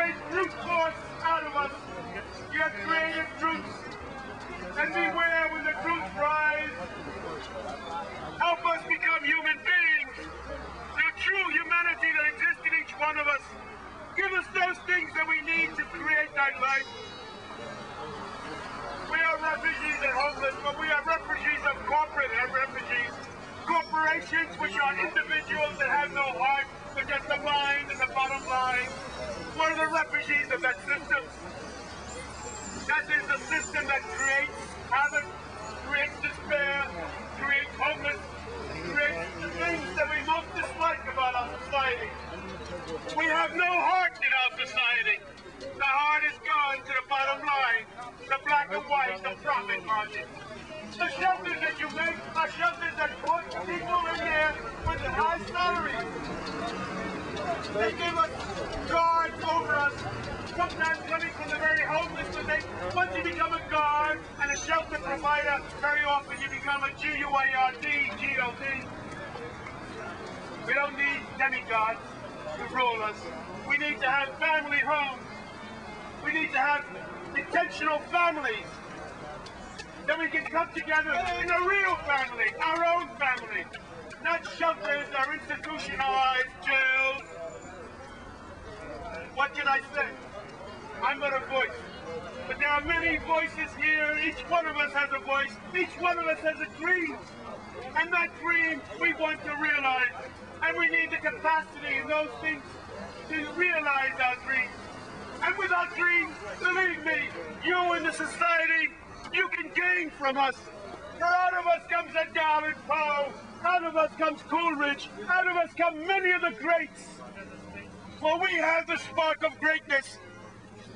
generate brute force out of us. You have created brutes. And beware when the brutes rise. Help us become human beings. The true humanity that exists in each one of us. Give us those things that we need to create that life. We are refugees and homeless, but we are refugees of corporate refugees. Corporations which are individuals that have no heart, but just the mind and the bottom line. We're the refugees of that system. That is the system that creates havoc, creates despair, creates homelessness, creates the things that we most dislike about our society. We have no heart in our society. The heart is gone to the bottom line, the black and white, the profit margin. The shelters that you make are shelters that put people in there with the high salaries. They give us guards over us, sometimes coming from the very homeless. So once you become a guard and a shelter provider, very often you become a GUARD, GOD. We don't need demigods to rule us. We need to have family homes. We need to have intentional families. That we can come together in a real family, our own family. Not shelters or institutionalized jails. What can I say? I'm not a voice. But there are many voices here. Each one of us has a voice. Each one of us has a dream. And that dream we want to realize. And we need the capacity and those things to realize our dreams. And with our dreams, believe me, you in the society, you can gain from us. For out of us comes Edgar Allan Poe. Out of us comes Coleridge. Out of us come many of the greats. For we have the spark of greatness.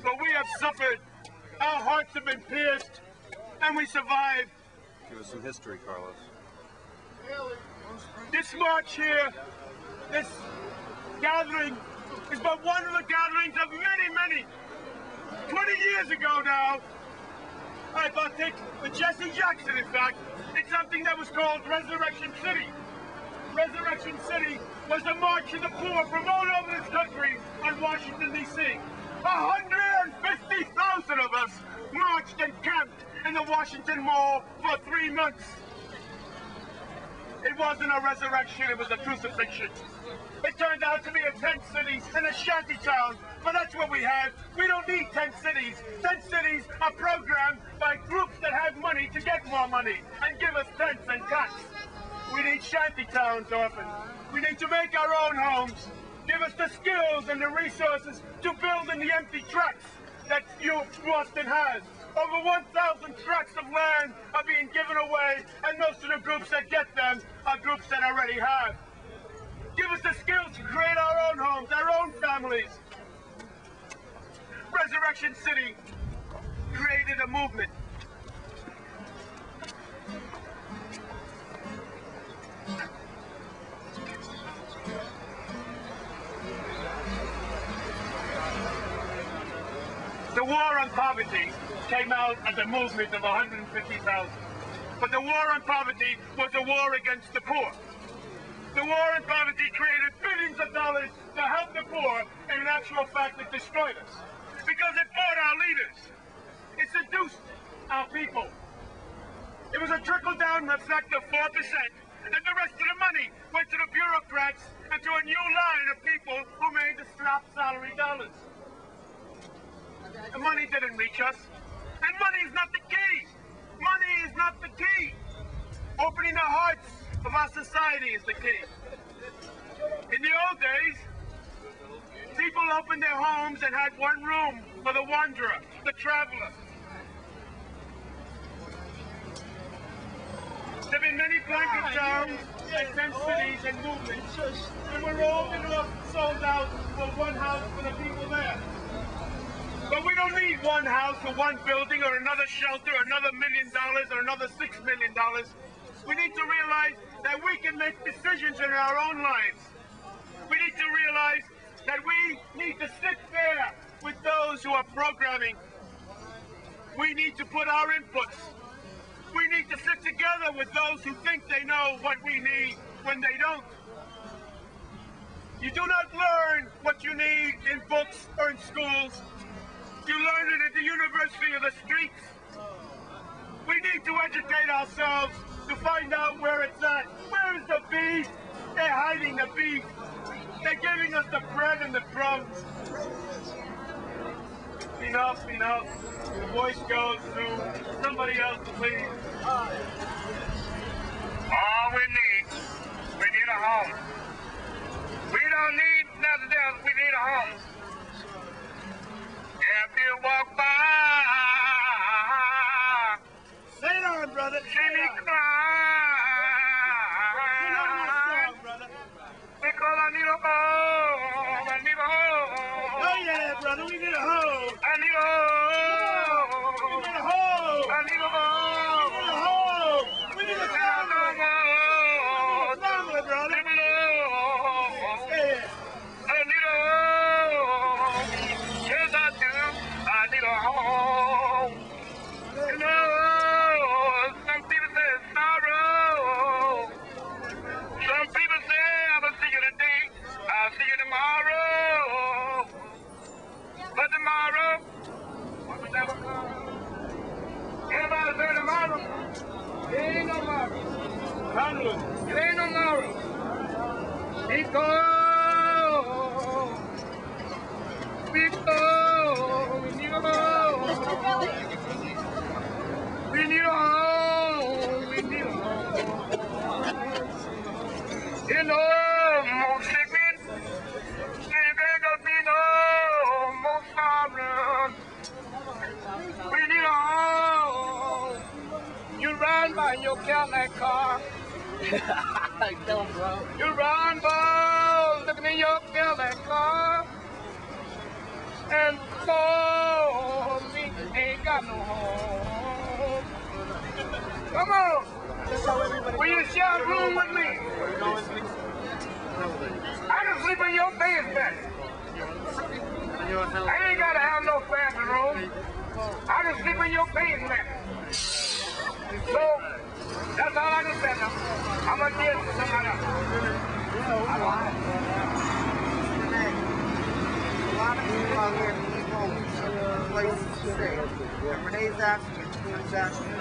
But we have suffered. Our hearts have been pierced. And we survived. Give us some history, Carlos. This march here, this gathering, is but one of the gatherings of many, many. 20 years ago now, I think with Jesse Jackson, in fact, it's something that was called Resurrection City. Resurrection City was the march of the poor from all over this country on Washington, D.C. 150,000 of us marched and camped in the Washington Mall for 3 months. It wasn't a resurrection, it was a crucifixion. It turned out to be a tent city and a shanty town, but that's what we had. We don't need tent cities. Tent cities are programmed by groups that have money to get more money and give us tents and tax. We need shanty towns often. We need to make our own homes. Give us the skills and the resources to build in the empty tracts that Boston has. Over 1,000 tracts of land are being given away, and most of the groups that get them are groups that already have. Give us the skills to create our own homes, our own families. Resurrection City created a movement. The war on poverty came out as a movement of 150,000. But the war on poverty was a war against the poor. The war on poverty created billions of dollars to help the poor, and in actual fact it destroyed us. Because it bought our leaders. It seduced our people. It was a trickle-down effect of 4%, and the rest of the money went to the bureaucrats and to a new line of people who made the slap salary dollars. The money didn't reach us. And money is not the key. Money is not the key. Opening the hearts of our society is the key. In the old days, people opened their homes and had one room for the wanderer, the traveler. There have been many blanket towns and tent cities and movements, and we're all sold out for one house for the people there. But we don't need one house or one building or another shelter or another $1 million or another $6 million. We need to realize that we can make decisions in our own lives. We need to realize that we need to sit there with those who are programming. We need to put our inputs. We need to sit together with those who think they know what we need when they don't. You do not learn what you need in books or in schools. You learn it at the university of the streets. We need to educate ourselves to find out where it's at. Where is the beef? They're hiding the beef. They're giving us the bread and the crumbs. Enough, enough. The voice goes to somebody else, please. All we need a home. We don't need nothing else. We need a home. If you walk by, say it on, brother. See me cry. Brother. Because I need a home. I need a home. Oh yeah, brother. We need a home. I need a home. We need a home. I need a home. We need a home. We need a family. We need a family, brother. I need a home. Yes, I do. I need a home. You know, some people say it's sorrow. Some people say I will see you today. I'll see you tomorrow. But tomorrow will never come. Everybody say tomorrow. It ain't no tomorrow. It ain't no tomorrow. Because we need a home. We need a home. We need a home. You know, more sickness. There gonna be no more sorrow. We need a home. You run by your Cadillac car. You run by looking in your Cadillac car. And for me, ain't got no home. Come on. Will you share a room with me? I can sleep in your basement. I ain't got to have no fancy room. I can sleep in your basement. So, that's all I can say now. I'm going to give it to somebody else. A lot of people out here need homes, places to stay. And Renee's asking, Renee's asking.